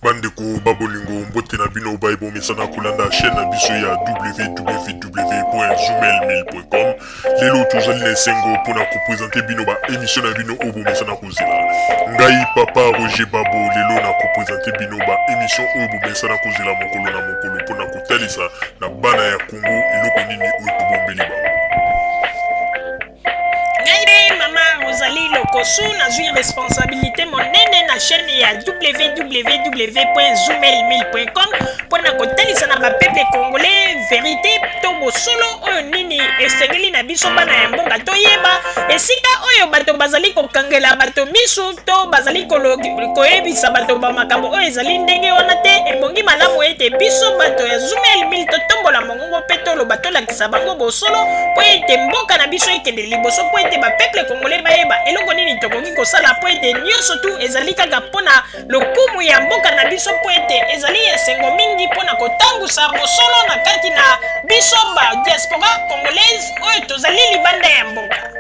Bandeko babolingo mbote na bino baibo mesana kulanda chaîne na biso ya www.zoomelmail.com. Lelo tozali na sengo pona ko présenter bino ba émission na bino obo mesana kozela. Ngai papa Roger Babo lelo na ko présenter bino ba émission obo mesana kozela mokolo na mokolo pona ko talisa na bana ya Congo eloko nini oyo tobombeli ba. Rosalie Lokosu na zui responsabilité monene na chaîne ya www.zoomelmail.com pour na kotalisa na peuple congolais vérité to bosolo oyo nini esengeli na biso bana ya mboka toyeba esika oyo bato bazali kokangela bato misu to bazali koyebisa bato ba makambo oyo ezali ndenge wana te ebongi malamu ete biso bato ya Zoomelmail totombola mongongo pe toloba tolakisa bango bosolo po ete mboka na biso ekende liboso po ete ba peuple congolais bayeba eloko nini tokoki kosala po ete nyonso tu ezali kaka mpona lokumu ya mboka na biso po ete ezali esengo mingi mpona kotangusa bosolo na kati na biso ba diaspora congolaise oyo tozali libanda ya mboka.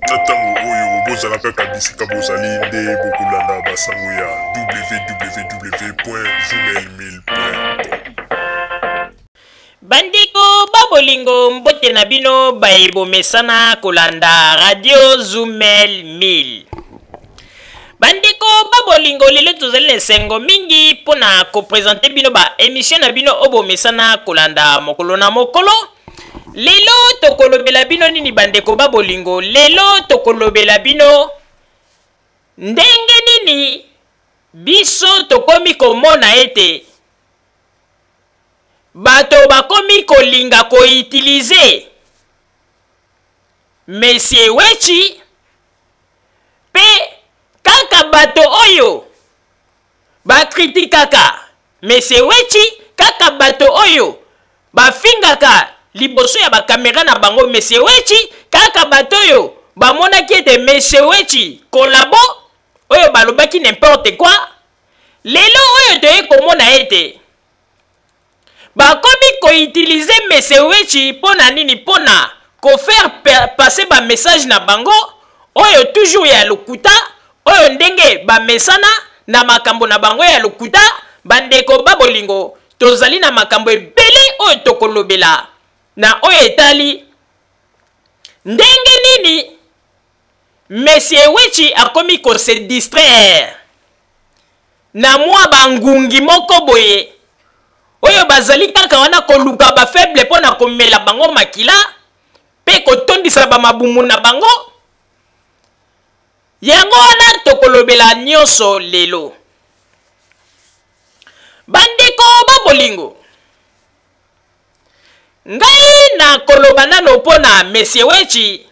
Na ntango oyo bozala kaka bisika bozali nde bokolanda basango ya www.zoomelmail.com. Bandiko babolingo mbote na bino baibo mesana kolanda radio Zoomelmail. Bandiko babolingo lelo tozali lesengo mingi pona ko présenter bino ba émission na bino obo mesana kolanda mokolo na mokolo. Lelo tokolobela bino nini bandeko babolingo, lelo tokolobela bino ndenge nini biso tokomi komona ete bato bakomi kolinga koutilize Monsieur Wechi pe kaka bato oyo bakritikaka Monsieur Wechi kaka bato oyo bafingaka liboso ya bakamera na bango Monsieur Wechi kaka bato oyo bamonaki ete Monsieur Wechi kolabo oyo balobaki n'importe quoi. Lelo oyo toye komona ete bakomi koutilize Monsieur Wechi pona nini pona ko faire passer ba message na bango oyo toujours ya lokuta oyo ndenge ba mesana na makambo na bango ya lokuta. Bandeko babolingo tozali na makambo ebele oyo tokolobela na oyo etali ndenge nini Monsieur Wechi akomi ko se distraire na mwa bangungi moko boye oyo bazali kaka wana koluka ba faible pona komela bango makila pe kotondisa ba mabumu na bango. Yango wana tokolobela nyonso lelo. Bandeko babolingo ngai na koloba nano pona Monsieur Wechi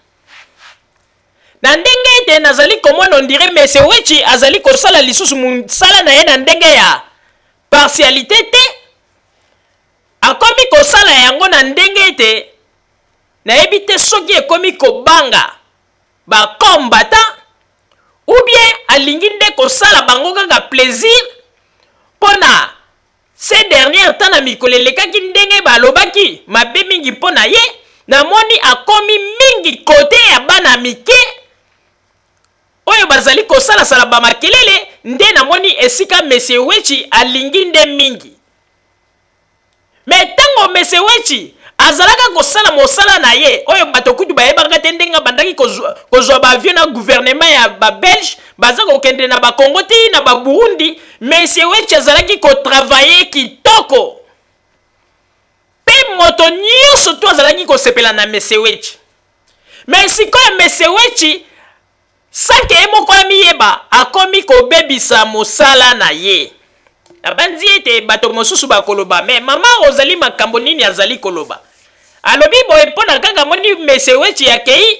na ndenge ete nazali komona ondire Monsieur Wechi azali kosala lisusu musala na ye na ndenge ya partialité te, akomi kosala yango na ndenge ete nayebi te soki ekomi kobanga ba combattant ou bien alingi nde kosala bango kaka plaisir pona ces dernières temps na mikolo elekaki ndenge balobaki mabe mingi pona ye. Namoni akomi mingi kote ya bana mike oyo bazali kosala sala ba makelele nde namoni esika Monsieur Wechi alingi nde mingi. Mais tango Monsieur Wechi azalaka kosala mosala na ye oyo bato kutu bayebaka te ndenge bandaki kozwa ba avion na gouvernement ya ba Belge baza kokende na ba Congo te na ba Burundi. Monsieur Wechi azalaki ko travailler kitoko pe moto nyonso to azalaki kosepela na Monsieur Wechi. Mais sikoyo Monsieur Wechi sake emoko amiyeba akomi kobebisa mosala na ye. Abanzi ete bato mosusu bakoloba mais mama Rosalie makambo nini azali koloba alobi boye mpona kaka moni Monsieur Wechi akei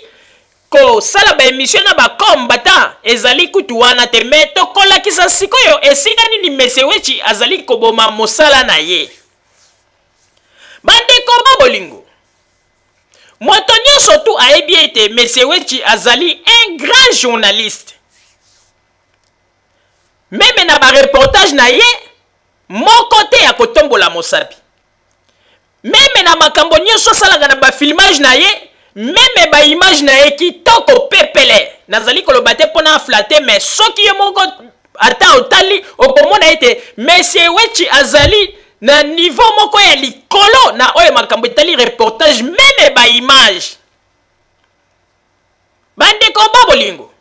ko sala ba émission na ba combattant ezali kutu wana te. Mais tokolakisa sikoyo esika nini Monsieur Wechi azali koboma mosala na ye. Bandeko babolingo moto nyonso tu ayebi ete Monsieur Wechi azali un grand journaliste. Meme na ba reportage na ye moko te ya kotombola mosapi. Meme na makambo nyonso salaka na ba filmage na ye meme ba image na ye kitoko pepele nazali koloba te pona flatter. Mais soki ye moko ata otali okomona ete monsieur Wechi azali na niveau moko ya likolo na oyo makambo etali reportage meme ba image bandeko ba bolingo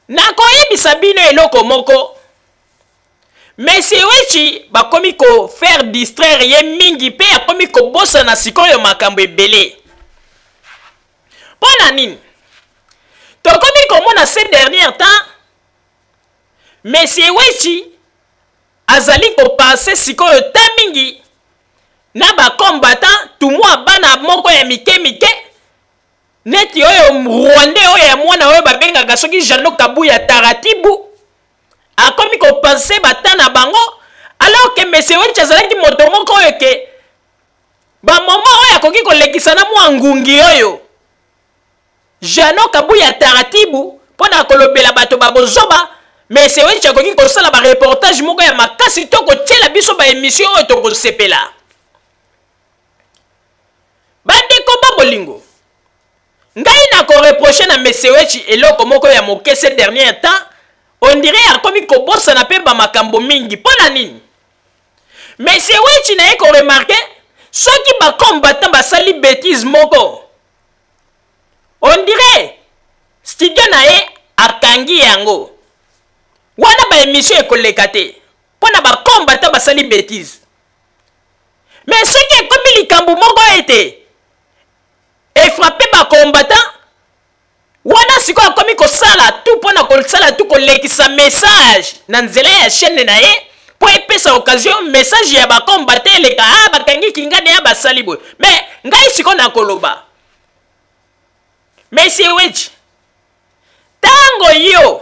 na koyebisa bino eloko moko monsieur Wechi bakomi ko faire distraire ye mingi pe akomi ko bossa na sikoyo makambo ebele pona nini tokomi komona ces derniers temps monsieur Wechi azali ko passer sikoyo ta mingi na ba combattant tumwa bana moko ya mike neti oyo Rwanda oyo ya mwana oyo babengaka soki Jano Kabuya Taratibu akomi ko passer batana bango alors que monsieur Wechi azalaki moto moko oyo ke ba moma oyo akoki kolekisa na mwa ngungi oyo Jano Kabuya Taratibu pona kolobela bato babozoba monsieur Wechi akoki kosala ba reportage moko ya makasi to kotiela biso ba émission oyo to kosepela bandeko ba bolingo ngai na ko reprocher na monsieur Wechi eloko moko ya moke ces derniers temps on dirait akomi ko bossa na pe ba makambo mingi pona nini monsieur Wechi na ko remarquer soki ba combattant basali bêtise moko on dirait studio na ye akangi yango wana ba émission ekoleka te pona ba combattant basali bêtise mais soki ekomi likambo moko ete et frapper ba combattant wana siko akomi kosala tout pona kosala tout kolekisa message na nzela ya chaîne na ye po epesa occasion message ya ba combattant eleka bakangi kingane ya basali boy mais ngai siko na koloba monsieur Wechi tango yo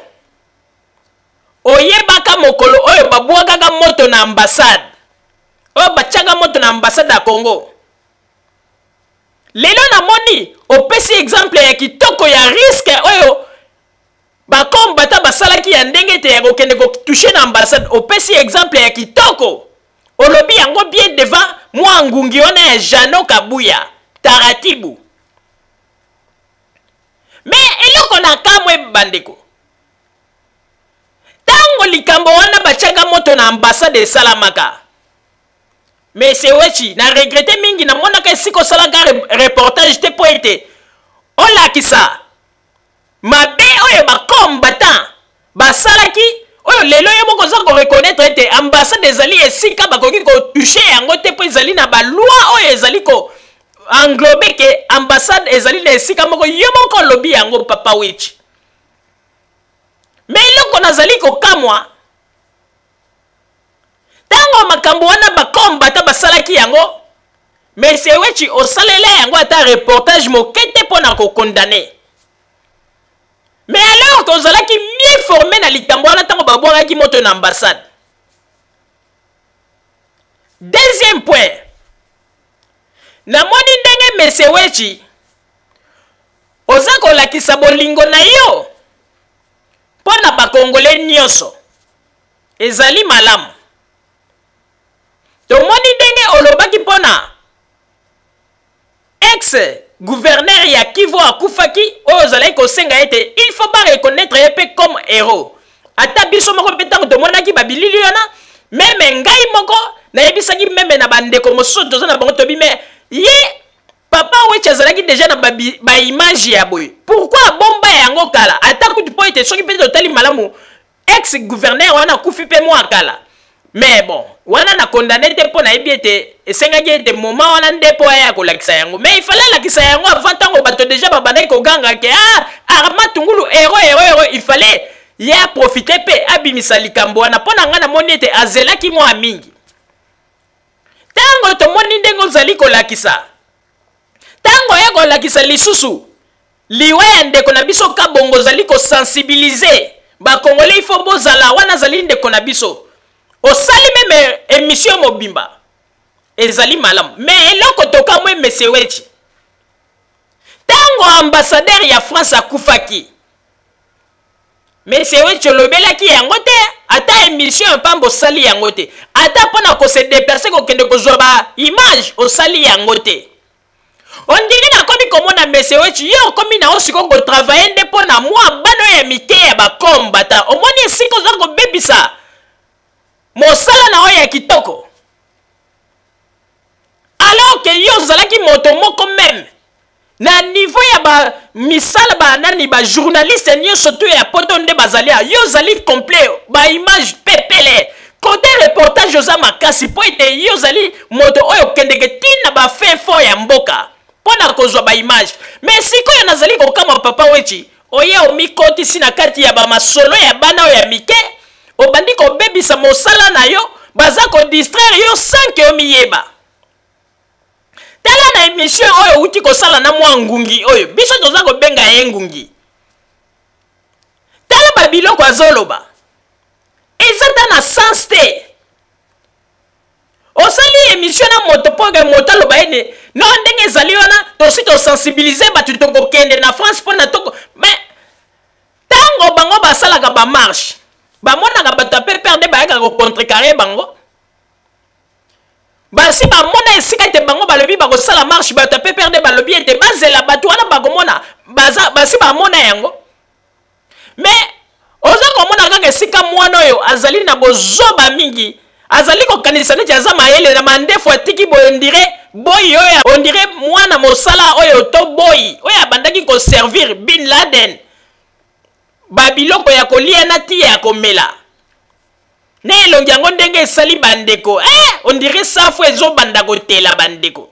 oyebaka mokolo oyo babwakaka moto na ambassade oyo batiaka moto na ambassade ya Congo lelo namoni opesi exemple ya kitoko ya risque oyo bakombata basalaki ya ndenge te ya kokende kotouche na ambassade opesi exemple ya kitoko olobi yango bien devant mwa ngungi wana ya Jano Kabuya Taratibu mais eloko na kamwe bandeko tango likambo wana batiaka moto na ambassade esalamaka monsieur Wechi na regrette mingi na monaka esiko salaka reportage te po ete olakisa mabe oyo bakombatant basalaki oyo lelo yo moko za ko reconnaître ete ambassade ezali esika bakoki kotouche yango te po ezali na baloi oyo ezali ko englobe ke ambassade ezali na esika moko yo moko lobi yango papa Wechi mais eloko nazali kokamwa tango makambo wana bakombata basalaki yango monsieur Wechi osalela yango ata reportage mokete pona ko condamner mais alors que ozalaki mieux formé na likambo wana tango babwangaki moto na ambassade deuxième point namoni ndenge monsieur Wechi oza kolakisa bolingo na yo pona bakongole nyonso ezali malamu tomoni ndenge olobaki pona ex gouverneur ya Kivu akufaki oyo ozalaki kosenga ete il faut pas reconnaître ye pe comme héros ata biso moko mpe ntango tomonaki babilili wana meme ngai moko nayebisaki meme na bandeko mosusu toza na bango tobi me ye papa Wechi azalaki déjà na ba image ya boye pourquoi bomba yango kala ata kutu po ete soki mpe totali malamu ex gouverneur wana akufi mpe mwa kala mais bon wana na condamné te po na yebi ete esengaki ete moment wana nde po aya kolakisa yango mais il fallait lakisa yango avant tango bato déjà babandaki koganga ke Arma Tungulu héros il fallait ya profiter pe abimisa likambo wana po na nga namoni ete azelaki mwa mingi tango tomoni ndenge ozali kolakisa tango ya kolakisa lisusu liwe ya ndeko na biso kabongo ozali kosensibiliser bakongole il faut bozala wana azali ndeko na biso osali meme émission mobimba ezali malamu mais eloko tokamwe monsieur Wechi tango ambassadeur ya France akufaki monsieur Wechi olobelaki yango te ata émission mpambo osali yango te ata mpona kose déplacer kokende kozwa ba image osali yango te On dirait na komi komona mese wechi yo komi na osiko ko travailler nde pona mwa bano ya mike ya bakombata omoni esiko za ko bebisa mosala na oya kitoko alors que yo zalaki moto moko même na niveau ya ba misala ba nani ba journaliste nyonso to ya poto nde bazalia yo zali complet ba image pepele côté reportage oza makasi po ete yo zali moto oyo kendeke tina ba fin fo ya mboka pona kozwa ba image mais sikoyo nazali kokama papa wechi oye omikoti na kati ya ba masolo ya bana oyo ya mike obandi ko bebisa mosala na yo baza ko distraire yo sans que omiyeba tala na émission oyo uti kosala na mwa ngungi oyo biso toza ko benga ye ngungi tala ba biloko azoloba ezata na sens te osali émission na moto poke moto aloba ene no ndenge ezali wana tosi tosensibilize batu tokokende na France mpona toko mais tango bango basalaka bamarche bamonaka bato ape perde bayaka kocontrecarre bango basi bamona esika ete bango balobi bakosala marche bato ape perde balobi ete bazela bato wana bakomona basi bamona yango mais oza komona kaka esika mwana oyo azali na bozoba mingi azali kokanisa neti aza mayele na mandefu atiki boye ondire boyi oyo ondire mwana mosala oyo to boyi oyo abandaki koservir Bin Laden babiloko ya kolia na ti ya komela ne elongi yango ndenge esali bandeko ondire safu ezobanda kotela bandeko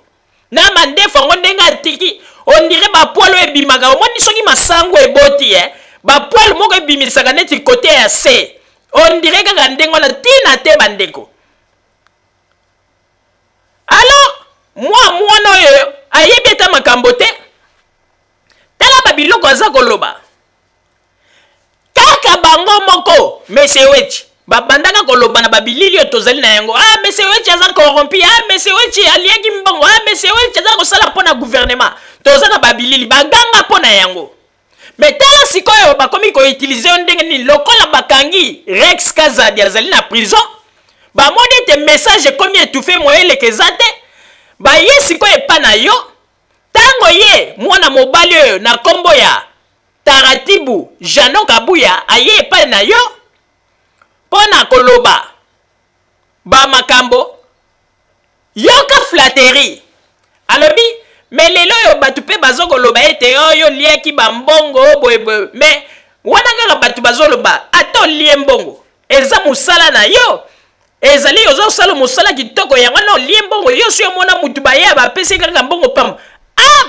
na mandefu yango ndenge atiki ondire bapoilo ebimaka omoni soki masango eboti bapoile moko ebimisaka neti kote ya se ondire kaka ndenge wana tina te bandeko alors mwana oyo ayebi ata makambo te tala babiloko aza koloba kaka bango moko mese wechi babandaka koloba na babilili oyo tozali na yango mese wechi aza corrompi mese wechi aliaki mbongo mese wechi aza kosala mpona gouvernement toza na babilili baganga mpona yango mais tala sikoyo bakomi koutilize yo ndenge nini lokola bakangi Rex Kazadi azali na prison bamoni ete message ekomi étouffé moyeleka eza te baye sikoyo epa na yo ntango ye mwana mobali oyo na nkombo ya Taratibu Jano Kabuya aye epai na yo mpona koloba bamakambo yoka flatterie alobi mais lelo oyo bato mpe bazokoloba ete oyo liaki bambongo boyeboye mais wana kaka bato bazoloba ata olie mbongo eza mosala na yo ezali ozosala mosala kitoko yango na olie mbongo yo so omona mutu baye bapesi kaka mbongo pamba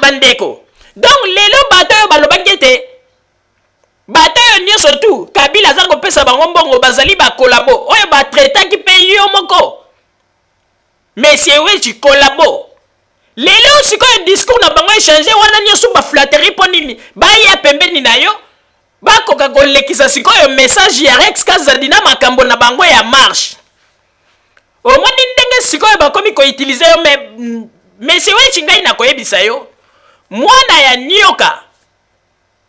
bandeko donc lelo bato oyo balobaki ete bato oyo nyonso tu Kabila aza kopesa bango mbongo bazali bakolabo oyo batraitaki mpe yo moko Monsieur Wechi kolabo lelo sikoyo discours na bango échanger wana nyonso baflatterie mpo nini baya pembeni na yo bakoka kolekisa sikoyo message ya Rex Kazadi na makambo na bango ya marche omoni ndenge sikoyo bakomi koutilize yo Monsieur Wechi ngai na koyebisa yo mwana ya nyoka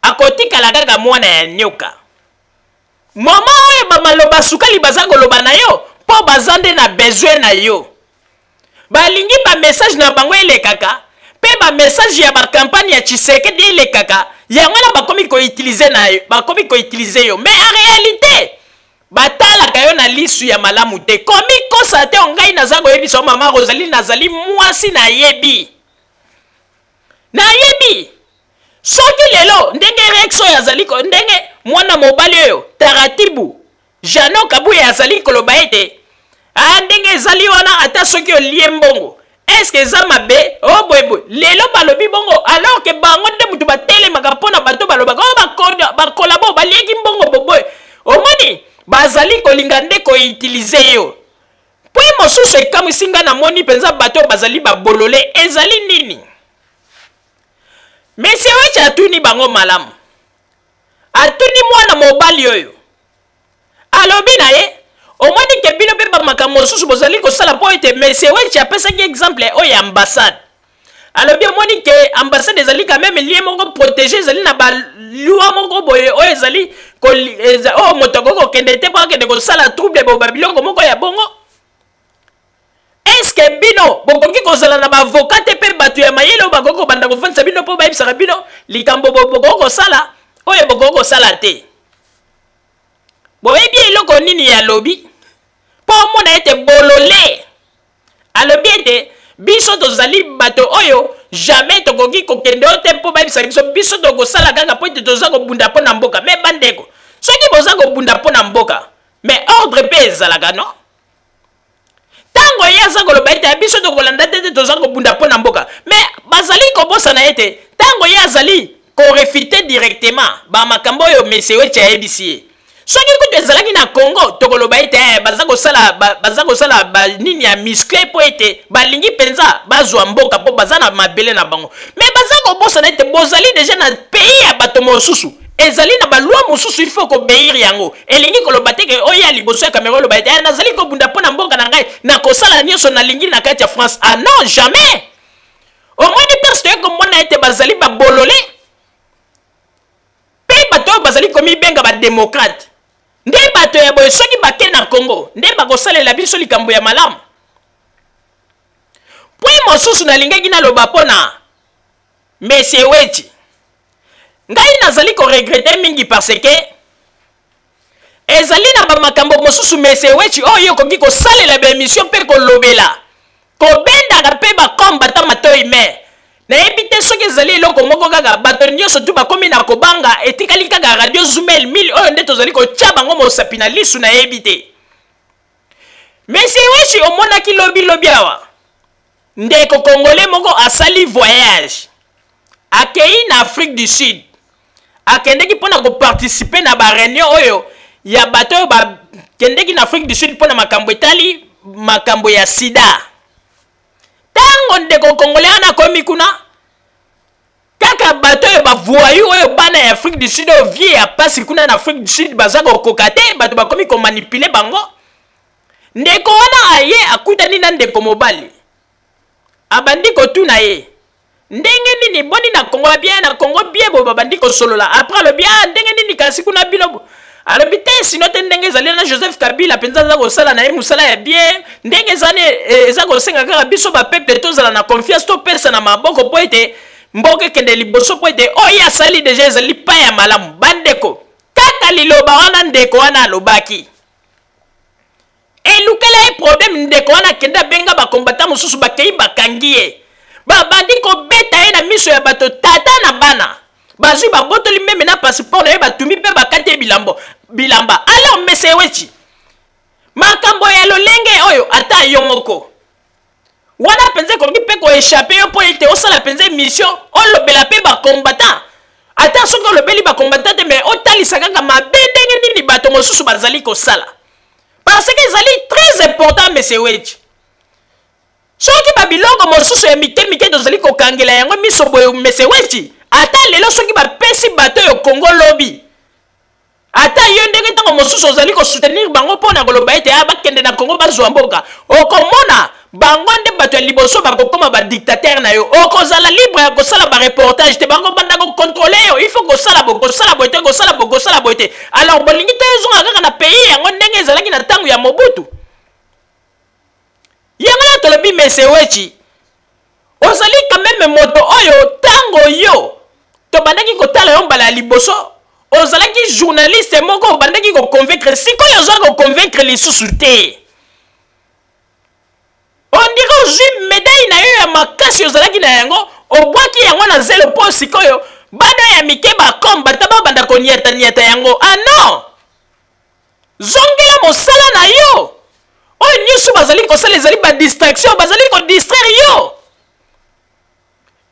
akotikala kaka mwana ya nyoka mama oyo bamaloba sukali baza koloba na yo mpo baza nde na besoin na yo balingi ba message na bango elekaka pe ba message ya ba campagne ya Tshisekedi elekaka yango na bakomi ko utiliser na yo bakomi ko utiliser yo mais en réalité batala kayo na lisu ya malamu te komi kosa te ongai naza koyebisa mama Rosalie nazali mwasi na yebi soki lelo ndenge Rex oyo azali ko ndenge mwana mobali oyo Taratibu Jano Kabuya azali koloba ete ndenge ezali wana ata soki olie mbongo est-ce que eza mabe boyeboye lelo balobi bongo alors que bango nde mutu batelemaka mpona bato balobaka bakolabo balieki mbongo boboye omoni bazali kolinga nde koutilize yo pwi mosusu ekamwisi nga namoni mpenza bato bazali babolole ezali nini Monsieur Wechi atuni bango malamu atuni mwana mobali oyo alobi na ye omoni ke bino mpe bamakambo mosusu bozali kosala mpo ete Monsieur Wechi apesaki exemple oyo ambassade alobi omoni ke ambassade ezali quand même lie moko protégé ezali na balwa moko boye oyo ezali oyo moto akoki kokende te mpo akende kosala trouble bo babiloko moko ya bongo est-ce que bino bokoki kozala na baavocat te mpe bato ya mayele bakoko banda kofandisa bino po bayebisaka bino likambo bokoko sala oyo bokoko sala te boyebi eloko nini ya lobi po mona ete bolole alobi ete biso tozali bato oyo jamais tokoki kokende o te po bayebisa biso tokosala kaka po ete toza kobunda mpo na mboka me bandeko soki boza kobunda mpo na mboka me ordre mpe ezalaka no tango ye aza koloba ete biso tokolanda te te toza kobunda mpo na mboka me bazali kobosana ete tango ye azali korefute directement bamakambo oyo mese weti ayebisi ye soki kutu ezalaki na Congo tokoloba ete baza kosala nini ya muscle po ete balingi mpenza bazwa mboka po baza na mabele na bango me baza kobosana ete bozali deja na pays ya bato mosusu ezali na balwa mosusu il faut kobeir yango elingi koloba te ke oya liboso ya Cameroun loba ete nazali kobunda mpo na mboka na ngai na kosala nyonso nalingi na kati ya France ah non jamais omoni perso toye komona ete bazali babolole mpe bato oyo bazali komibenga badémocrate nde bato ya boye soki bake na Congo nde bakosalela biso likambo ya malamu point mosusu nalingaki naloba mpona Monsieur Weti ngai nazali koregrete mingi parce que ezali na bamakambo mosusu Monsieur Weti oyo okoki kosalela baémission mpe kolobela kobendaka mpe bakombata matoi me nayebi te soki ezali eloko moko kaka bato nyonso tu bakomi na kobanga etikali kaka radio Zumel 1000 oyo nde tozali kotya bango mosapi na lisu nayebi te Monsieur Weti omonaki lobi awa ndeko congolais moko asali voyage akei na Afrique du Sud akendeki mpona koparticipe na bareunion oyo ya bato oyo bakendeki na Afrique du Sud mpona makambo etali makambo ya sida tango ndeko congolais ana komi kuna kaka bato oyo bavoyu oyo bana ya Afrique du Sud oyo vie ya pasi kuna na Afrique du Sud baza kokoka te bato bakomi komanipule bango ndeko wana aye akutani na ndeko mobali abandi kotuna ye ndenge nini boni na Congo bien bo babandi kosolola après alobi ndenge nini kasi kuna bilobo alobi te sino te ndenge ezali na Joseph Kabila mpenza aza kosala na ye mosala ya bien ndenge eza kosenga kaka biso bapeple tozala na confiance topesa na maboko po ete mboka ekende liboso po ete oyo asali deja ezali pa ya malamu bandeko kaka liloba wana ndeko wana alobaki elukela ye problème ndeko wana akende abenga bakombata mosusu bakei bakangi ye babandi kobeta ye na miso ya bato tata na bana bazwi babotoli meme na passeport na ye batumi mpe bakati ye bilamba alors Monsieur Weti makambo ya lolenge oyo ata yo moko wana mpenza ekoki mpe koéchappe yo mpo ete osala mpenza émission olobela mpe bakombata ata soki olobeli bakombata te me otalisa kaka mabe ndenge nini bato mosusu bazali kosala parce que ezali très important Monsieur Weti soki babiloko mosusu ya mike tozali kokangela yango miso boye Monsieur Weti ata lelo soki bapesi bato oyo Congo lobi ata yo ndenge ntango mosusu ozali kosoutenir bango mpona koloba ete bakende na Congo bazwa mboka okomona bango nde bato ya liboso bakokoma badictateur na yo okozala libre ya kosala bareportage te bango banda kokontrole yo il faut kosala boye te kosala boye te alors bolingi te ezonga kaka na pays yango ndenge ezalaki na ntango ya Mobutu yango na tolobi Monsieur Weti ozali quand même moto oyo tango yo tobandaki kotala yo mbala ya liboso ozalaki journaliste moko obandaki koconvaincre sikoyo oza koconvaincre lisusu te ondire ozwi médaille na yo ya makasi ozalaki na yango obwaki yango na zelo mpo sikoyo bana ya mike bakombata babanda koniataniata yango ah non zongela mosala na yo oyo nyonso bazali kosala ezali badistraction bazali kodistraire yo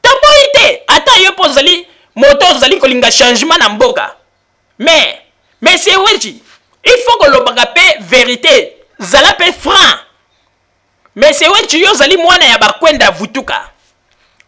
tamboyi te ata yo mpo ozali moto ozali kolinga changement na mboka mais Monsieur Weti il faut kolobaka mpe vérité zala mpe franc Monsieur Weti yo ozali mwana ya bakwenda vutuka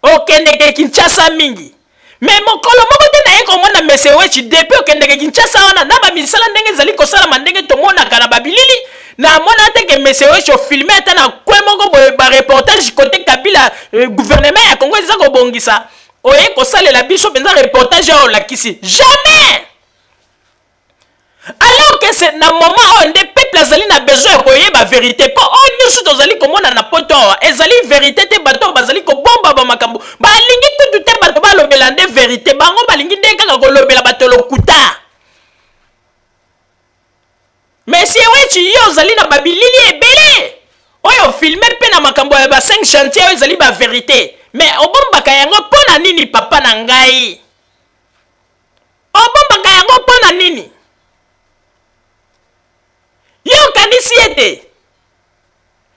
okendeke Kinshasa mingi mais mokolo moko te na ye komona Monsieur Weti depuis okendeke Kinshasa wana na bamisala ndenge ezali kosalama ndenge tomonaka na babilili na mona te ke Monsieur Weti ofilme ata na kwe moko boye bareportage kote Kabila gouvernement ya Congo eza kobongisa oye kosalela biso mpenza reportage oyo olakisi jamais alors que c'est na moment oyo nde peuple azali na besoin koyeba vérité mpo oyo nyonso tozali komona na poto awa ezali vérité te bato oyo bazali kobomba makambo balingi kutu te bato balobela nde vérité bango balingi nde kaka kolobela bato lokuta Monsieur Wechi yo ozali na babilili ebele oyo filme pe na makambo ya ba 5 chantier oyo ezali ba vérité mais obombaka yango mpona nini papa na ngai obombaka yango mpona nini yo kanisi ete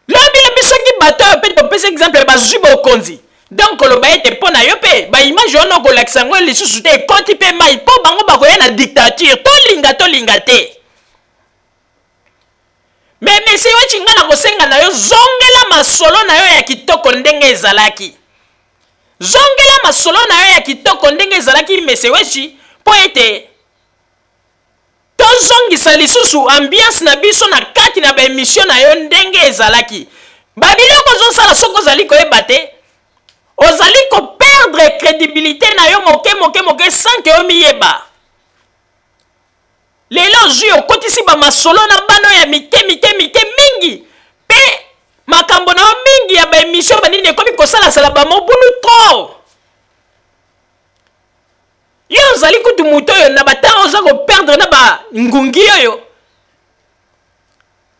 lobile bisoki bato oyo mpe topesa exemple bazwi bokonzi donc koloba ete mpona yo mpe baimage wana okolakisa yango lisusu te ekoti mpe mai mpo bango bakoya na dictature tolinga te mais Monsieur Wechi nga na kosenga na yo zongela masolo na yo ya kitoko ndenge ezalaki zongela masolo na yo ya kitoko ndenge ezalaki Monsieur Wechi mpo ete tozongisa lisusu ambiance na biso na kati na baémission na yo ndenge ezalaki babiloko ozosala soki ozali koyeba te ozali koperdre crédibilité na yo moke sans ke omiyeba lelo ozwi okotisi bamasolo na bano ya mike mingi pe makambo na yo mingi ya baémission banini ekomi kosalasala bamobulu tro yo ozali kutu moto oyo na batanga oza koperdre na bangungi oyo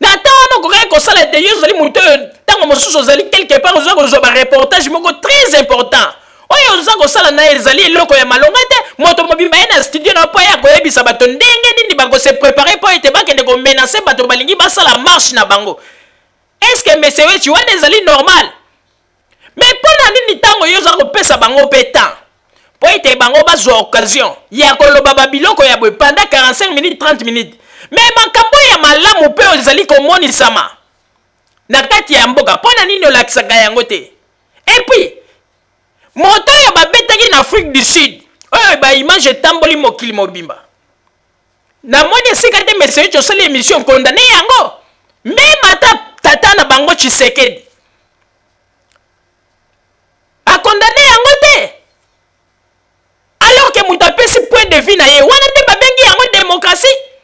na ta wana okokaki kosala ete yo ozali moto oyo ntango mosusu ozali quelque part oza kozwa bareportage moko très important oyo oza kosala na ezali eloko ya malonga te moto mobimba ye na studio na mpo ya koyebisa bato ndenge nini bakose prépare mpo ete bakende komenase bato balingi basala marche na bango estce Monsieur Wechi wana ezali normal mais mpona nini ntango yo oza kopesa bango mpe temps mpo ete bango bazwa occasion ya koloba babiloko ya boye pendant 45 minutes 30 minutes mais makambo ya malamu mpe ezali komonisama na kati ya mboka mpona nini olakisaka yango te epuis moto oyo babetaki na Afrique du Sud oyo baimage etamboli mokili mobimba namoni esika te Monsieur Wechi osali émission condamné yango meme ata tata na bango Tshisekedi akondamné yango te alors que moto apesi point de vue na ye wana te babengi yango démocratie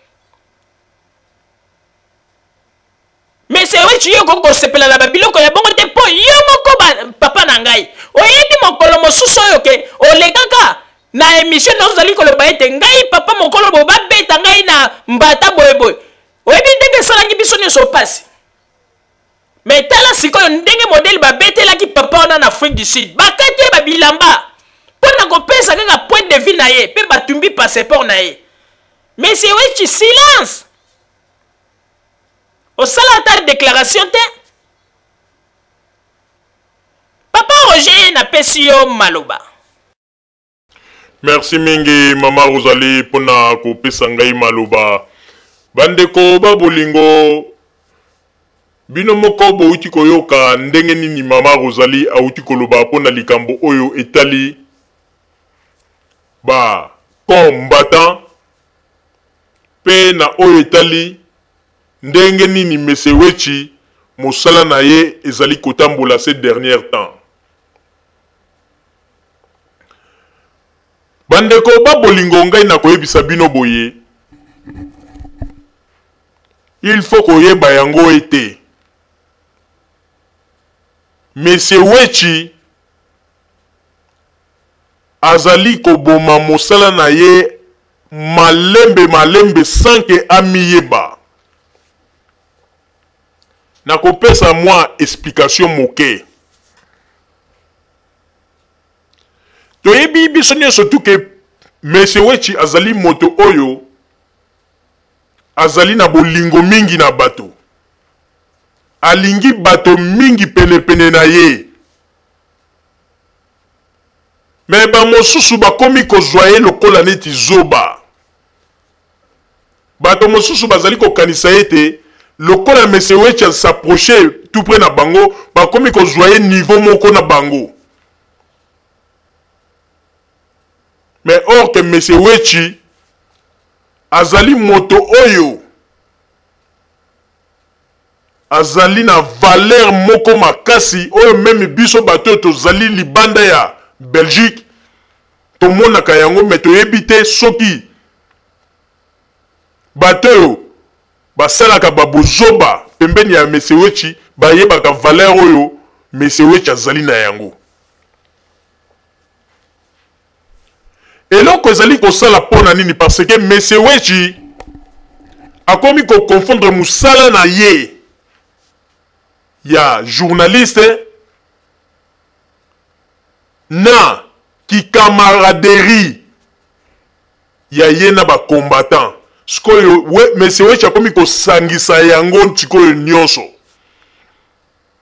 Monsieur Wechi yo koko kosepela na babiloko ya bongo te mpo yo moko papa na ngai oyebi mokolo mosusu oyo ke olekaka na émission na ozali koloba ete ngai papa mokolo bo babeta ngai na mbata boyeboye oyebi ndenge esalaki biso nyonso pasi mais tala sikoyo ndenge modele babetelaki papa wana na Afrique du Sud bakati ye babilamba mpona kopesa kaka point de vue na ye mpe batumbi passeport na ye Monsieur Wechi silence osala ata déclaration te papa Roger napesi yo maloba Merci mingi mama Rosalie pona kopesa ngai maloba bandeko babolingo bino moko bouti koyoka ndenge nini mama Rosalie auti koloba pona likambo oyo etali ba combattant pe na oyo etali ndenge nini Monsieur Wechi mosala na ye ezali kotambola ces derniers temps bandeko babolingo ngai na koyebisa bino boye il faut koyeba yango ete Monsieur Wechi azali koboma mosala na ye malembe sans ke amiyeba na kopesa mwa explication moke toyebi biso nyonso tu ke Monsieur Wechi azali moto oyo azali na bolingo mingi na bato alingi bato mingi pene na ye me bamosusu bakomi kozwa ye lokola neti zoba bato mosusu bazali kokanisa ete lokola Monsieur Wechi s'approcher tout près na bango bakomi kozwa ye niveau moko na bango mais or que Monsieur Wechi azali moto oyo azali na valeur moko makasi oyo même biso bato tozali libanda ya Belgique tomonaka yango me toyebi te soki bato basalaka babozoba pembeni ya Monsieur Wechi bayebaka valeur oyo Monsieur Wechi azali na yango eloko ezali kosala pona nini parce que monsieur Wechi akomi ko confondre musala na ye ya journaliste na ki camaraderie ya ye na ba combattant. Sikoyo monsieur Wechi akomi ko sangisa yango ntikoyo nyonso.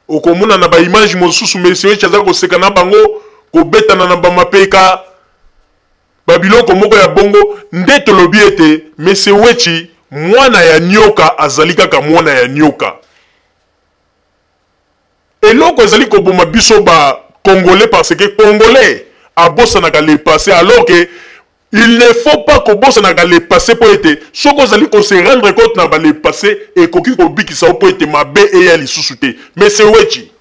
Okomuna na ba image mosusu monsieur Wechi azali koseka na bango ko betana na ba mapeka babiloko moko ya bongo nde tolobi ete monsieur Wechi mwana ya nyoka azali kaka mwana ya nyoka. Eloko ezali koboma biso ba congolais parce que congolais abosanaka le passé alors que il ne faut pas kobosanaka le passé po ete soko ezali ko se rendre compte na ba le passé et koki kobikisa po ete mabe eya lisusu te. Monsieur Wechi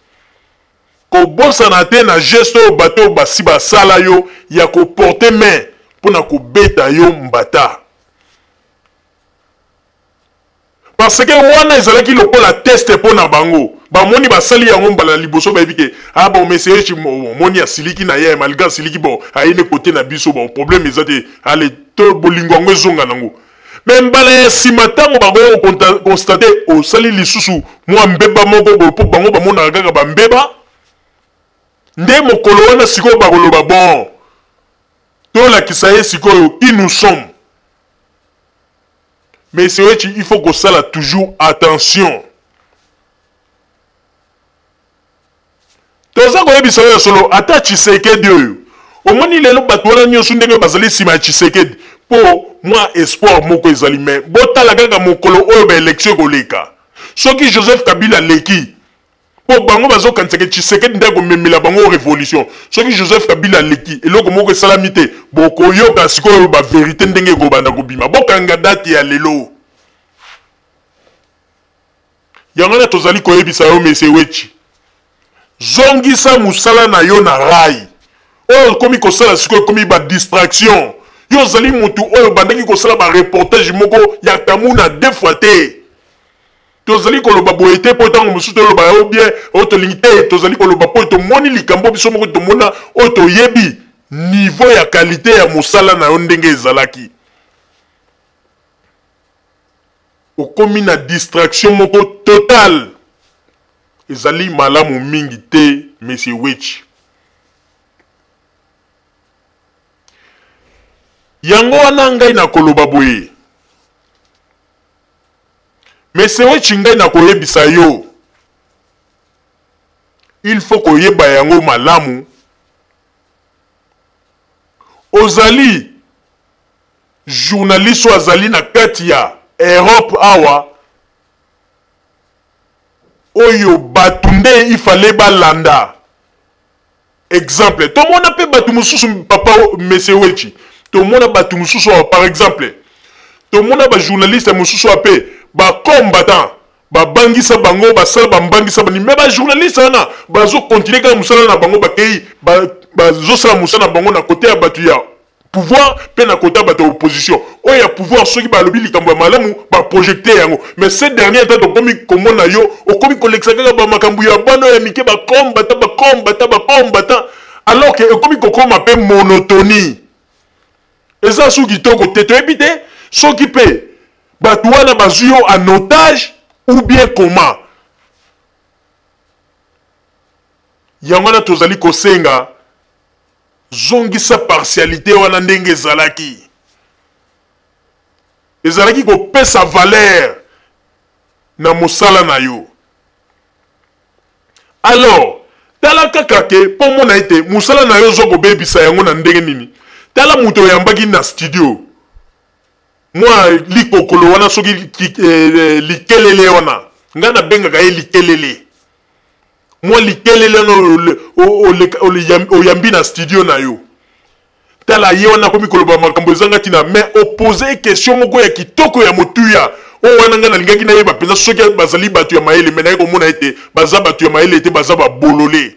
kobosana te na geste o bato basi basala yo ya ko porter main pona ko beta yo mbata. Parce que wana ezalaki lokola test pona bango. Ba moni basali yango mbala liboso ba ebike ah bon monsieur Wechi moni asiliki na ye malgré siliki bon ayene côté na biso bon problème ezate ale to bolingo ngo zonga nango. Mais mbala ya simatango bango constater o sali lisusu mwa mbeba moko bo po bango ba mona kaka ba mbeba. Nde mokolo wana siko ba koloba bon. To la kisaye siko qui nous sommes. Mais c'est vrai qu'il faut que ça toujours attention. Toza ko yebisa yo solo ata Tshisekedi oyo. Omoni lelo bato wana nyonso ndenge bazali sima Tshisekedi po moi espoir moko ezali mais botala kaka mokolo oyo ba élection koleka. Soki Joseph Kabila leki po bango bazo kanseke Tshisekedi ndako memela bango révolution. Soki Joseph Kabila leki eloko moko esalamite boko yoka sikoyo ba vérité ndenge ko banda kobima. Bokanga date ya lelo. Yangana tozali ko yebisa yo monsieur Wechi. Zongisa musala na yo na rai. Oyo komi kosala sikoyo komi ba distraction. Yo zali mutu oyo bandaki kosala ba reportage moko ya tamuna deux fois te. Tozali koloba boyete po tango musu to loba yo bien oto lingite tozali koloba po to moni likambo biso moko to mona oto yebi niveau ya qualité ya musala na yo ndenge ezalaki. Okomi na distraction moko totale. Ezali malamu mingi te monsieur Wechi. Yango wana ngai na koloba boye. Monsieur Wechi ngai na koyebisa yo. Il faut koyeba yango malamu. Ozali journaliste azali na kati ya Europe awa. Oyo batunde ifale balanda. Exemple, to mona pe batu mususu papa monsieur Wechi. To mona batu mususu par exemple. To mona ba journaliste mususu ape ba combattant. Ba bangisa bango ba sala ba bangisa bani me ba journaliste ana bazo continuer ka musala na bango ba kei ba zo sala musala na bango na côté ya batu ya pouvoir pe na côté ba opposition. Oya pouvoir soki ba lobi likambo malamu ba projecter yango. Mais ces derniers temps to komi komona yo o komi koleksa kaka ba makambu ya bano ya mike ba combattant alors que komi kokoma pe monotonie. Eza suki toko te to ebite soki pe batu wana bazuyo en otage ou bien comment. Yango na tozali kosenga zongisa partialité wana ndenge ezalaki. Ezalaki ko pesa valeur na mosala na yo. Alors, tala kaka ke po mona ete mosala na yo zoko bebisa yango na ndenge nini. Tala muto yambaki na studio. Moi likokolo wana soki likelele wana. Ngana benga ka likelele. Moi likelele no yambi na studio na yo. Tala ye wana komi koloba makambo ezanga tina mais opposer question moko ya kitoko ya motuya. O wana ngana lingaki na yeba penza soki bazali batu ya maele mais na ko mona ete baza batu ya maele ete baza ba bololé.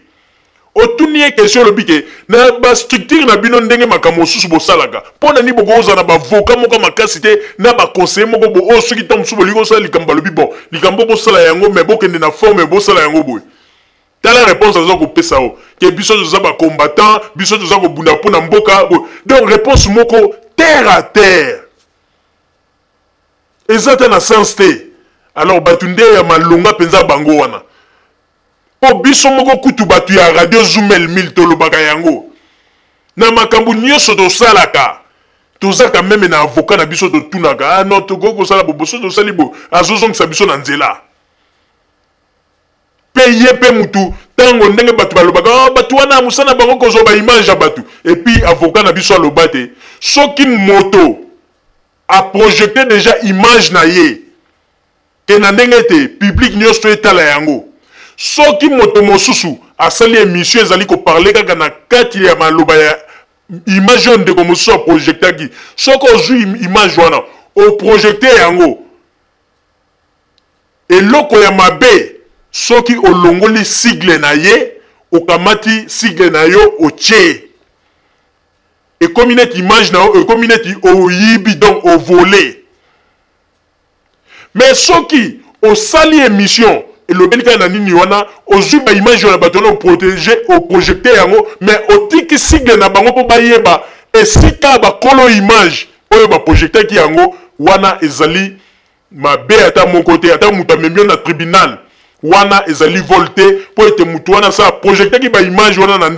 Otunie question lobike na ba structure na bino ndenge makambo susu bo salaka. Pona ni bokoza na ba voka moko makasi te na ba conseiller moko bo o soki tam subo liko sala likambo lobi bon likambo bo sala yango mais bokende na forme bo sala yango boy. tala réponse aza kopesa o ke biso toza ba combattant biso toza kobunda mpona mboka donc réponse moko terre à terre ezata na sens te alors bato nde ya malonga mpenza bango wana po biso moko kutu bato ya radio Zoomel 1000 tolobaka yango na makambo nyonso tosalaka tozaka meme na avocat na biso totunaka ah non tokoki kosala boboso tosali bo azozongisa biso na nzela pe ye pe mutu tango ndenge bato balobaka oh, bato wana musana bango kozwa ba image ya bato et puis avocat na biso aloba te soki moto a projeté déjà image na ye ke na ndenge te public nyonso etala yango soki moto mosusu asali émission ezali koparle kaka na kati ya maloba ya image oyo ndeko mosusu aprojectaki soki ozwi image wana oprojecte yango eloko ya mabe soki olongoli sigle na ye okamati sigle na yo otie ekomi neti image na yo ekomi neti oyibi donc ovole mais soki osali émission elobeli kaka na nini wana ozwi ba image wana bato wana oprojecte yango mais otiki sigle na bango mpo bayeba esika bakolo image oyo baprojectaki yango wana ezali mabe ata moko te ata moto amemi na tribunal wana ezali volte mpo ete moto wana sa projectaki ba image wana na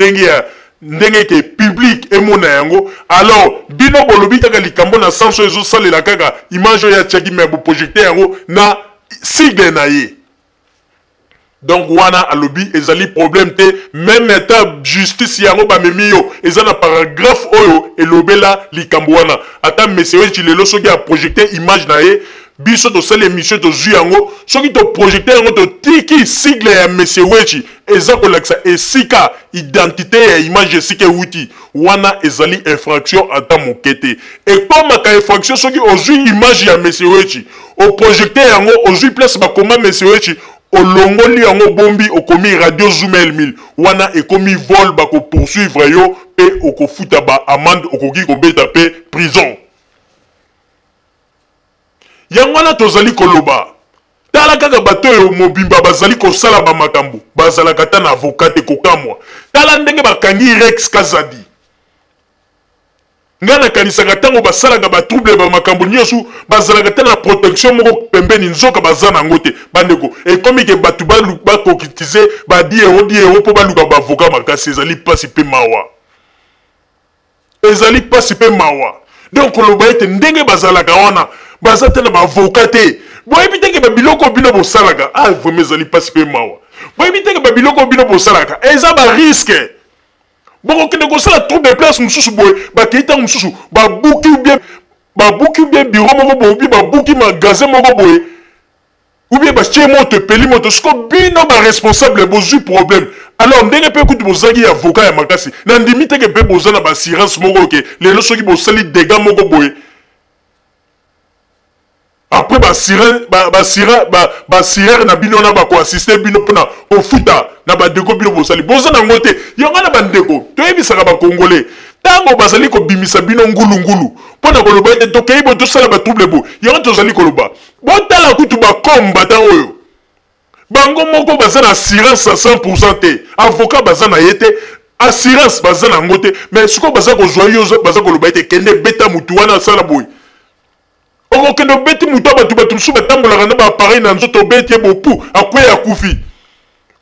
ndenge ke public emona yango alors bino bolobi kaka likambo na sens oyo ezosalela kaka image oyo atiaki me boprojecte yango na sigle na ye donc wana alobi ezali problème te même état justice yango bamemi yo eza na paragraphe oyo elobela likambo wana ata monsieur chilelo soki a projecté image na ye biso tosali émission tozwi yango soki toprojecte yango totiki sigle ya monsieur wechi eza kolakisa esika identité ya image esika ewuti wana ezali infraction ata moke te ekomaka infraction soki ozwi image ya monsieur wechi oprojecte yango ozwi place bakoma monsieur wechi olongoli yango bombi okomi radio Zoomel 1000 wana ekomi vol bako poursuivre yo pe okofuta ba amende okoki kobeta pe prison yango wana tozali koloba tala kaka bato oyo mobimba bazali kosala ba makambo bazalaka ta na avocat te kokamwa tala ndenge bakangi Rex Kazadi nga nakanisaka ntango basalaka batrouble bamakambo nyonso bazalaka te na protection moko pembeni nzoka baza nango te bandeko ekomi ke bato bakokitize badi ero mpo baluka bavoka makasi ezali mpasi mpe mawa ezali mpasi mpe mawa donc koloba ete ndenge bazalaka wana baza te na bavoka te boyebi teke babiloko bino bosalaka vraimen ezali mpasi mpe mawa boyebi teke babiloko bino bosalaka eza bariske bokokende kosala troupe de place mosusu boye bakei ntango mosusu babuki ou bien bureau moko boye ubie babuki magasin moko boye ubie batie moto epeli moto siko bino baresponsable bozwi problème alors ndenge mpe kutu bozalaki avocat ya makasi na ndimi teke mpe boza na baassurance moko oke lelo soki bosali dégât moko boye après basirere na bino wana bakoassiste bino mpona kofuta na bandeko bino bosali boza nango te yango na bandeko toyebisaka bakongole ntango bazali kobimisa bino ngulungulu mpona koloba ete tokei bo tosala batrouble bo yango tozali koloba botala kutu bakombata oyo bango moko baza na assurance à 100% te avocat baza na ye te assurance baza nango te mais sikoyo baza kozwa yo baza koloba ete kende beta mutu wana asala boye okokende obeti mutu ya bato mosusu batambolaka na baappareil na nzoto obeti ye bopu akwe akufi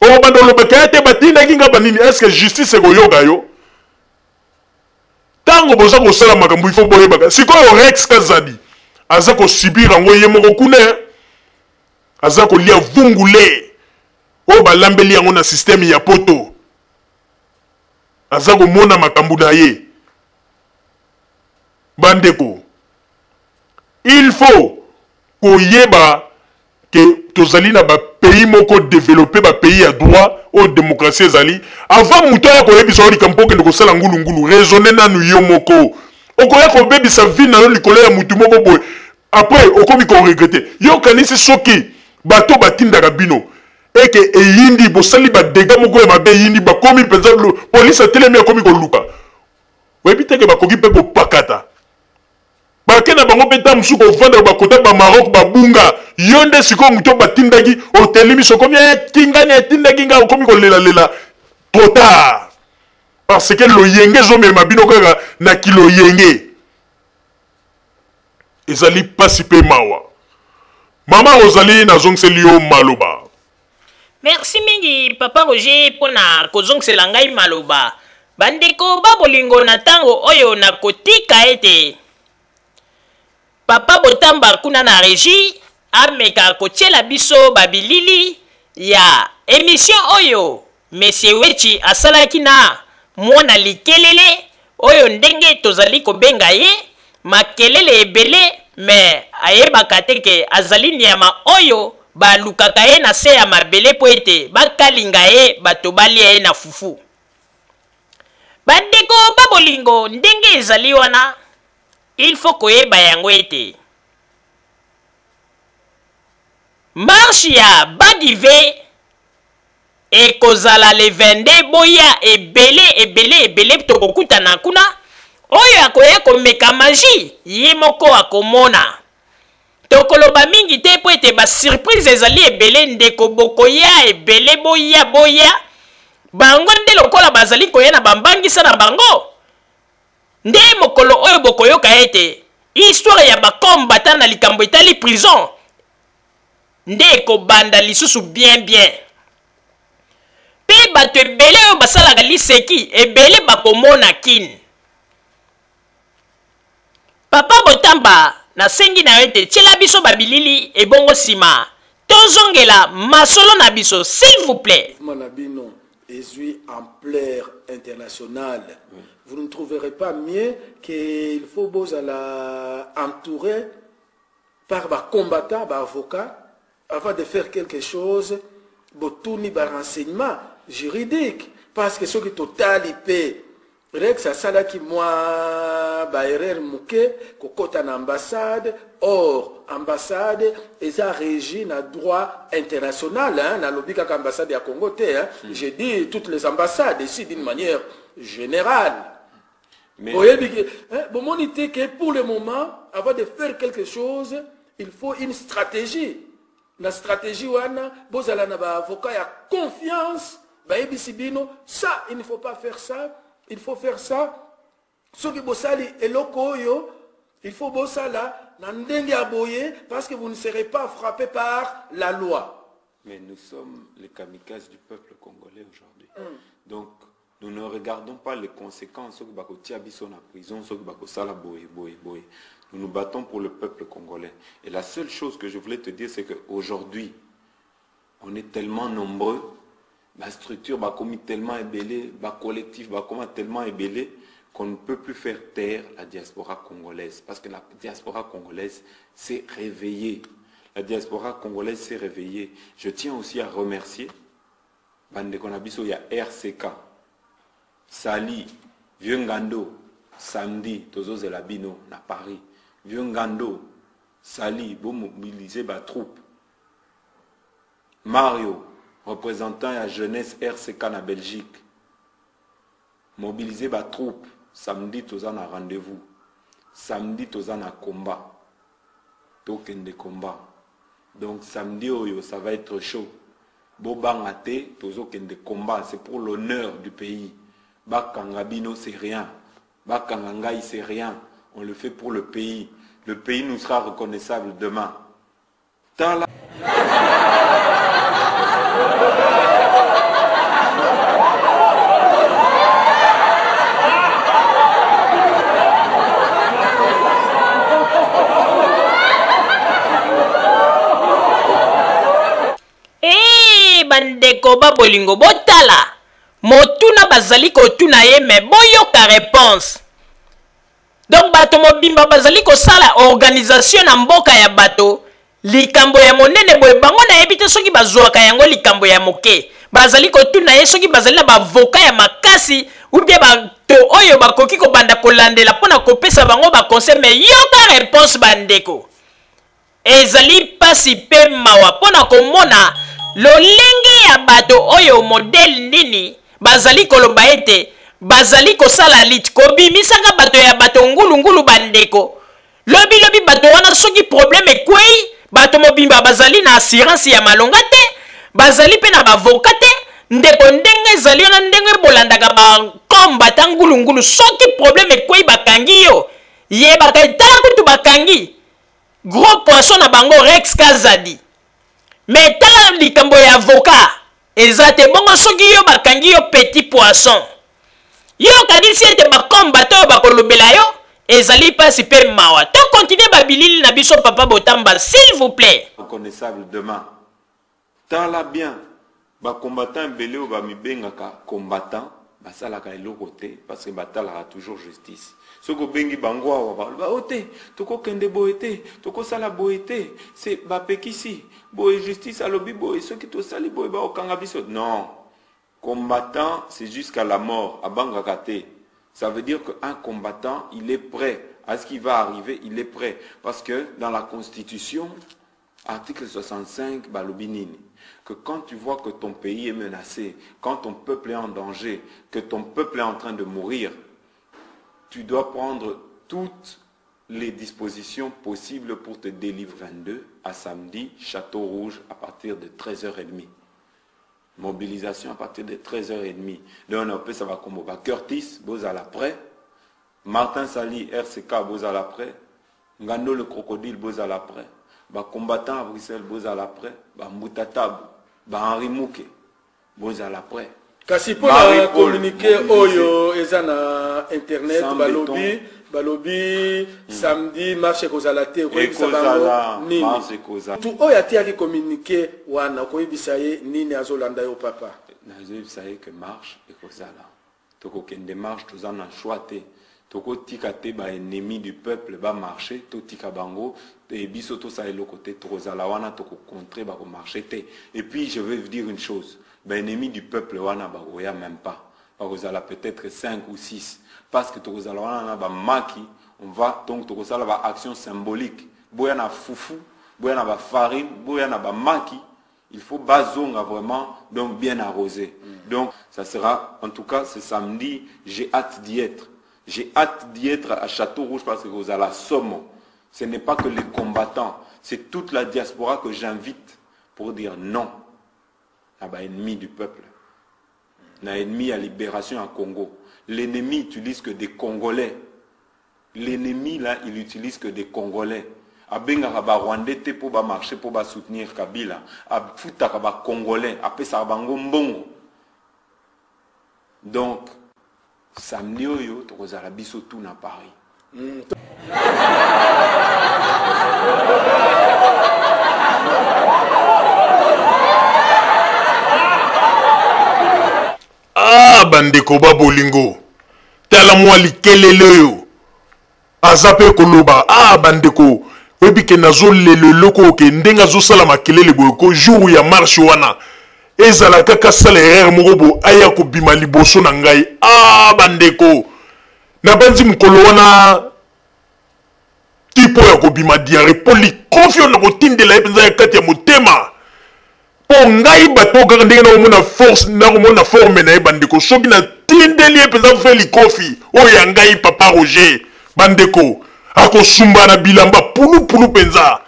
okobanda olobaka ya te batindaki nga banini estce justice ekoyoka yo ntango boza kosala makambo ifo boyebaka sikoyo Rex Kazadi aza kosibir yango ye moko kuna aza kolia vungule oyo balambeli yango na systeme ya poto aza komona makambo na ye bandeko il faut koyeba ke tozali na bapays moko développé bapays ya droit o démocratie ezali avant muto ya koyebisa yo likambo okende kosala ngulungulu raisonne nanu yo moko okoya kobebisa vie na yo likolo ya mutu moko boye après okomi koregrete yo kanisi soki bato batindaka bino eke eyindi bosali badega moko ya mabe eyindi bakomi mpenza polise atelemi akomi koluka oyebi teke bakoki mpe kopakata bake na bango peta musu ko vendre ba kota ba Maroc ba bunga yonde siko muto batindaki hotelimi sokomi kingani tindaki nga komi ko lela trop tard parce que lo yenge zo mema bino kaka na kilo yenge ezali pasi pe mawa mama Rosalie na zongseli yo maloba. Merci mingi papa Roger pona kozongisela ngai maloba. Bandeko ba bolingo na tango oyo na kotika ete papa Botamba kuna na régie ameka kotiela biso babilili ya émission oyo Monsieur Wechi asalaki na mwana likelele oyo ndenge tozali kobenga ye makelele ebele me ayebaka te ke azali nyama oyo balukaka ye na se ya mabele po ete bakalinga ye bato balia ye na fufu. Bandeko babolingo ndenge ezali wana il faut koyeba yango ete marche ya badive ekozala le 22 boya ebele tokokutana kuna oyo akoya komeka magie ye moko akomona tokoloba mingi te po ete ba surprise ezali ebele ndeko bokoya ebele boya bango nde lokola bazali koya na bambangisa na bango nde mokolo oyo bokoyoka ete histoire ya bakombata na likambo etali prison nde ekobanda lisusu bien pe bato ebele oyo basalaka liseki ebele bakomona kini. Papa Botamba na sengi na ete tiela biso babilili ebongo sima tozongela masolo na biso s'il vous plaît. Manabino est ampleur internationale. Vous ne trouverez pas mieux qu'il faut beaux à la entourer par des combattants, des avocats, avant de faire quelque chose, botouni par renseignement juridique. Parce que ce qui est total IP, Rex ça qui moi, erreur mouké, kokota na ambassade, or ambassade, et ça régit na droit international, hein, na lobika ambassade à Congo, hein. J'ai dit toutes les ambassades ici d'une manière générale. Mais vous voyez, bon, mon idée que pour le moment, avant de faire quelque chose, il faut une stratégie. La stratégie, vous allez avoir un avocat, il y a confiance, ça, il ne faut pas faire ça, il faut faire ça. Ce qui est loco, il faut bosser là, parce que vous ne serez pas frappé par la loi. Mais nous sommes les kamikazes du peuple congolais aujourd'hui. Donc, nous ne regardons pas les conséquences ceux qui sont en prison, ceux qui sont boy. Nous nous battons pour le peuple congolais. Et la seule chose que je voulais te dire, c'est qu'aujourd'hui, on est tellement nombreux, la structure va comme tellement ébellée, le collectif va comme tellement ébellé, qu'on ne peut plus faire taire la diaspora congolaise. Parce que la diaspora congolaise s'est réveillée. La diaspora congolaise s'est réveillée. Je tiens aussi à remercier Bande Konabiso, il y a RCK. Sali, Vieux Ngando, samedi, Tozo Zelabino, à Paris. Vieux Ngando, Sali, vous mobilisez ma troupe. Mario, représentant la jeunesse RCK en Belgique. Mobilisez ma troupe. Samedi, Tozo a rendez-vous. Samedi, Tozo a combat. Token de combat. Donc, samedi, ça va être chaud. Bobangate, Tozo ken de combat. C'est pour l'honneur du pays. Bakangabino, c'est rien. Bakangangaï, c'est rien. On le fait pour le pays. Le pays nous sera reconnaissable demain. Tala. Bandeko babolingo botala motuna bazali kotuna ye me boyoka réponse donc bato mobimba bazali kosala organisation na mboka ya bato likambo ya monene boye bango na yebi te soki bazwaka yango likambo ya moke bazali kotuna ye soki bazali na bavoka ya makasi ou bien bato oyo bakoki kobanda kolandela mpona kopesa bango baconseil me yoka réponse bandeko ezali pasi pe mawa mpona komona lolenge ya bato oyo modele nini bazali koloba ete bazali kosala lit kobimisaka bato ya bato ngulu bandeko lobi bato wana soki problème ekwei bato mobimba bazali na assurance ya malonga te bazali pe na bavoka te ndeko ndenge ezali na ndenge bolandaka bakombata ngulungulu soki problème ekwei bakangi yo yebaka etala kutu bakangi gros poisson na bango Rex Kazadi mais tala likambo ya avocat eza te bongo soki yo bakangi yo petit poisson yo kanisi ete bakombata oyo bakolobela yo ezali pasi pe mawa to continue babilili na biso papa Botamba s'il vous plaît reconnaissable demain tala bien ba combattant belé ou ba mibengaka combattant basalaka eloko te parce que batalaka toujours justice soko bengi bango awa ba ote toko kende boete toko sala boete c'est ba pekisi boe justice alobi boe soki to sali boe ba okanga biso non combattant c'est jusqu'à la mort abangaka te. Ça veut dire qu'un combattant, il est prêt à ce qui va arriver, il est prêt. Parce que dans la Constitution, article 65, Balobinini, que quand tu vois que ton pays est menacé, quand ton peuple est en danger, que ton peuple est en train de mourir, tu dois prendre toutes les dispositions possibles pour te délivrer 22 à samedi, Château Rouge, à partir de 13h30. Mobilisation à partir de 13h30. Là, on appelle ça va comme Curtis, Boza l'après. Martin Sali, RCK, Boza l'après. Ngando le crocodile, Boza l'après. Combattant à Bruxelles, Boza l'après. Moutatab, Henri Mouke, Boza l'après. Kasi pour la communiquer oyo ezana internet balobi samedi marche kozalate ko ekozala marche kozala tout oyo atiaki communiquer wana ko ibisaye nini azolanda yo papa nazo ibisaye que marche ekozala toko kende marche tozana choix te toko tika te ba ennemi du peuple ba marcher to tika bango et biso to sa eloko te tozala wana toko contrer ba ko marcher te. Et puis je veux vous dire une chose, ben ennemi du peuple wana ba oya même pas ba peut-être 5 ou 6 parce que tozala wana ba maki on va donc tozala ba action symbolique boya na fufu boya na ba farine boya na ba maki il faut bazonga vraiment donc bien arrosé. Donc ça sera en tout cas ce samedi, j'ai hâte d'y être. J'ai hâte d'y être à Château Rouge parce que vous allez à Somme. Ce n'est pas que les combattants, c'est toute la diaspora que j'invite pour dire non à l'ennemi du peuple, à l'ennemi à libération à Congo. L'ennemi utilise que des Congolais. L'ennemi là, il utilise que des Congolais. Abengaka ba Rwandais te pour ba marcher pour ba soutenir Kabila. Abfutaka ba Congolais, apesa bango mbongo. Donc samedi oyo tokozala biso tout na Paris. Ah bandeko ba bolingo tala mwa likelele yo azape koloba ah bandeko webike nazo lelo loko ke ndenga zo sala makelele boyo ko jour ya marche wana ezala kaka sala erreur moko bo aya ko bima liboso na ngai ah bandeko na banzi mkolo wana tipo ya ko bima diare poli confio na ko tindela epenza ya kati ya motema po ngai bato kaka ndenge na omona force na omona forme na bandeko soki na tindeli epenza feli kofi oya ngai papa Roger bandeko ako sumba na bilamba pulu pulu penza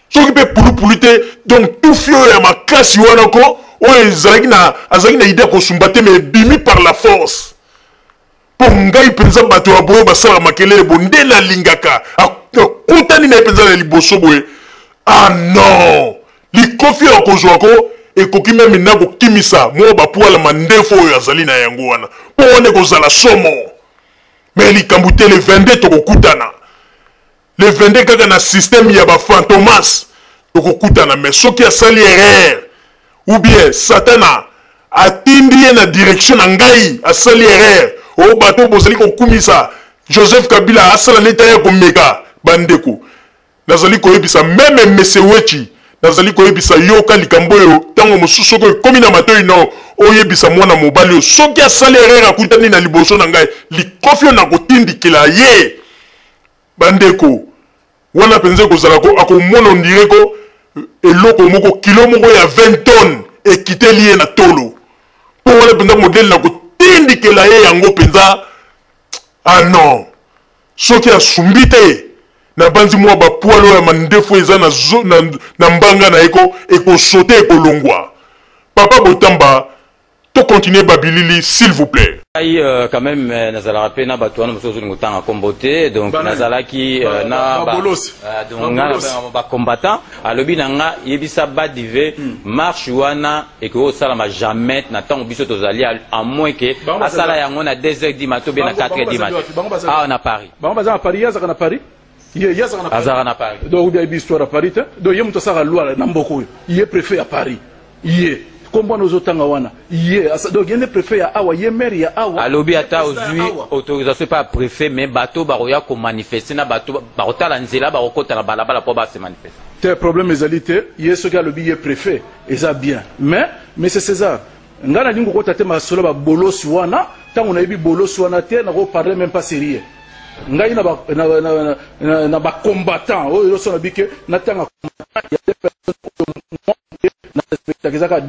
soki pe pulu pulu te donc tout fio ya makasi wana ko oyo azalaki na idée ko sumba te mais bimi par la force po ngai penza bato ya boyo basala makelele bo nde na lingaka akutani na penza na liboso boye ah non likofi ya kozwa ko ekoki meme na kokimisa mo bapuala mandefo oyo azali na yango wana po wane kozala somo mais likambo te le 22 tokokutana le 22 kaka na système ya ba fantomas tokokutana mais soki asali erreur ou bien satana atindi ye na direction na ngai asali erreur o bato bozali kokumisa Joseph Kabila asala neta ya komeka bandeko nazali koyebisa meme Mesewechi nazali koyebisa yoka likambo oyo tango mosusu ko komi na matoi no oyebisa mwana mobali oyo soki asali erreur akutani na liboso na ngai likofio na kotindikela ye bandeko wana penze kozala ko akomona ondire ko eloko moko kilo moko ya 20 tonnes ekiteli ye na tolo po wana penza modele na kotindikela ye yango penza ah non soki asumbi te na banzi mwa ba poilo ya mandefo eza na mbanga na eko sauter eko longwa. Papa Botamba, to continuer Babilili s'il vous plaît. Quand même nazala rappelé na batouana mosozo ngotanga kombote donc nazala ki na ba combattant alobi nanga yebisa ba dive marche wana et que osala jamais na tango biso tozali à moins que asala yango na 2h du matin bien na 4h du matin ah na Paris bango baza na Paris yazaka na Paris azara na Paris donc il y a une histoire à Paris donc yemu to sala loi na mboko il est préfet à Paris il Comment nous autant wana donc il y a préfet à Awa yemer ya Awa alobi ata ozui autorisation pas préfet mais bateau baroya ko manifester na bateau barota la nzela barokota na balabala pour ba se manifester tes problèmes ezalité yeso ga lobi ye préfet eza bien mais c'est César ngana lingo ko tate masolo ba bolosi wana tango na yebi bolosi wana te na ko parler même pas sérieux ngai na ba combattant oyo so na bike na tanga combattant il y a des personnes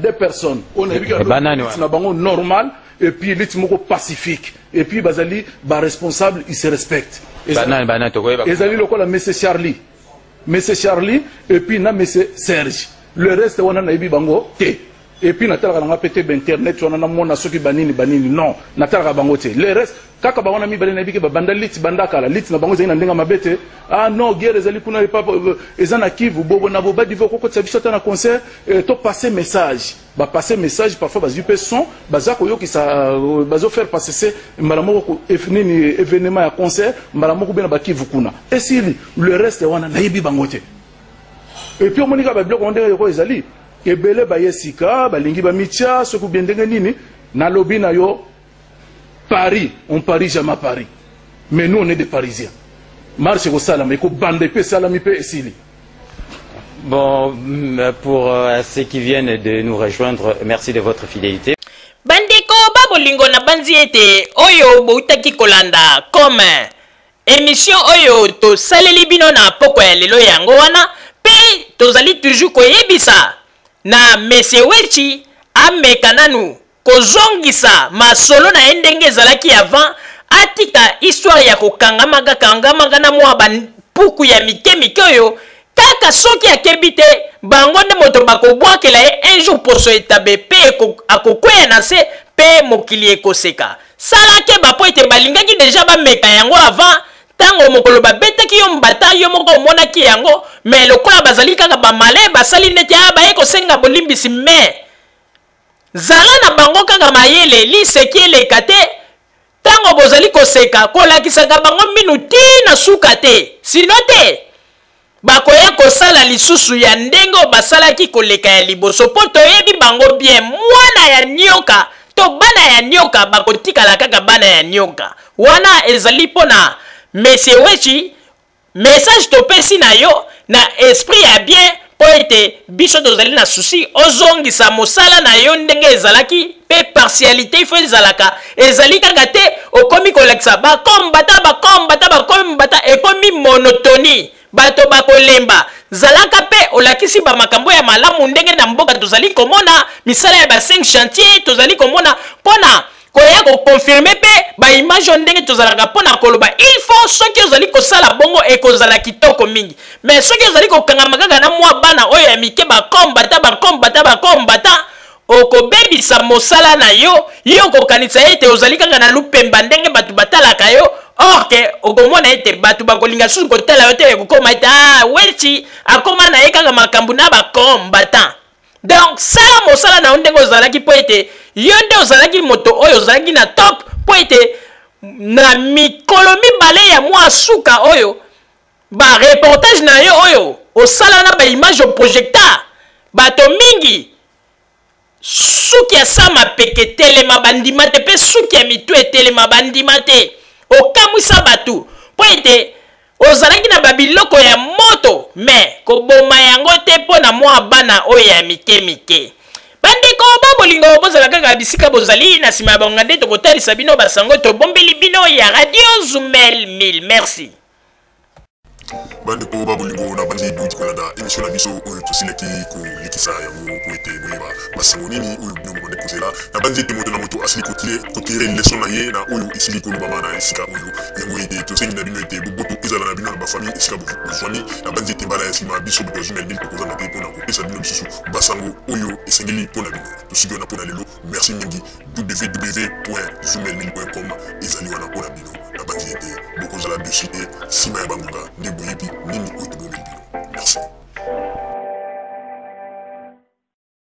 deux personnes on a vu que normal et puis l'itmoko pacifique et puis bazali ba responsable il se respecte ezali lokola monsieur Charlie et puis na monsieur Serge le reste on a yebi bango te et puis natala nga pété internet on a mona soki banini non natala bango te le reste kaka bango na mi balena biki ba banda lit bandaka la lit na bango zina ndenga mabete ah non guerre ezali kuna le papa ezana kivu bobo na boba divo koko tsabisota na concert to passer message parfois bazu pe son bazako yoki sa bazo faire passer c'est malamoko nini événement ya concert malamoko bena ba kivu kuna et si le reste wana na yebi bango te et puis omonika ba bloc on ndenge ko ezali ebele ba yesika balingi ba mitia soku biendenge nini na lobby na yo Paris, on parie jamais à Paris. Mais nous, on est des Parisiens. Marche au salam, et qu'on bande peu salami peu esili. Bon, pour ceux qui viennent de nous rejoindre, merci de votre fidélité. Bandeko babolingo na banzi ete oyo boutaki kolanda comme émission oyo to saleli bino na poko ya lelo yango wana pe tozali toujours koyebisa na Monsieur Wechi amekananu kozongisa masolo na ndenge ezalaki avant atika histoire ya kokangamaga na mwa puku ya mike oyo kaka soki akebite bango nde moto bakobwakela ye un jour poso etabe pe akokwea na se pe mokili ekoseka salake bapo ete balingaki deja bameka yango avant tango mokolo babetaki yo mbata yo moko omonaki yango mais lokola bazali kaka bamale basali neti baye kosenga bolimbisi mais zala na bango kaka mayele liseki eleka te tango bozali koseka kolakisaka bango minuti na suka te sino te bakoya kosala lisusu ya ndenge basalaki koleka ya liboso po toyebi bango bien mwana ya nyoka to bana ya nyoka bakotikala kaka bana ya nyoka wana ezali pona Monsieur Wechi message topesi na yo na esprit ya bien po ete biso tozali na souci ozongisa mosala na yo ndenge ezalaki pe partialité ifo ezalaka ezali kaka te okomi kolakisa bakombata ekomi monotonie bato bakolemba zalaka pe olakisi ba makambo ya malamu ndenge na mboka tozali komona misala ya ba 5 chantier tozali komona pona koya ko confirmer pe ba image ndenge tozalaka pona koloba il faut soki ozali kosala bongo ekozala kitoko mingi mais soki ozali kokangamaga na mwa bana oyo ya mike bakombata okobebisa mosala na yo kokanisa ete ozali kaka na lupemba ndenge batu batalaka yo or ke okomona ete batu bakolinga susu kotala yo te kokoma ete Wechi akoma na ye kaka makambo na bakombata donc sala mosala na ndenge ozalaki po ete yo nde ozalaki moto oyo ozalaki na top po ete na mikolo mibale ya mwa suka oyo ba reportage na yo oyo osala na ba image au projecteur bato mingi suki ya sama peke telema bandima te pe suki ya mitu etelema bandima te okamwisa batu po ete ozalaki na babiloko ya moto mais koboma yango te po na mwa bana oyo ya mike bandeko babolingo bozala kaka bisika bozali na sima ya bango nde tokotalisa bino basango tobombeli bino ya Radio Zumel 1000 merci. bande ko babulingo na bandi du ko da émission na biso oyo tosileki ko likisa yango ko ete boyeba basango nini oyo bino mo deposela na bandi te moto na moto asili ko tirer leçon na ye na oyo isili ko lubama na esika oyo yango ete tosengi na bino ete boboto ezala na bino na ba famille esika bozwani na bandi te mbala ya sima biso boto jumel bil ko kozanga te pona ko pesa bino bisusu basango oyo esengeli pona bino tosigi na pona lelo merci mingi www.zumelmil.com ezali wana pona bino na bandi ete bokozala de cité sima ya bangunga nde boyebi nini oyo tobomeli bino merci.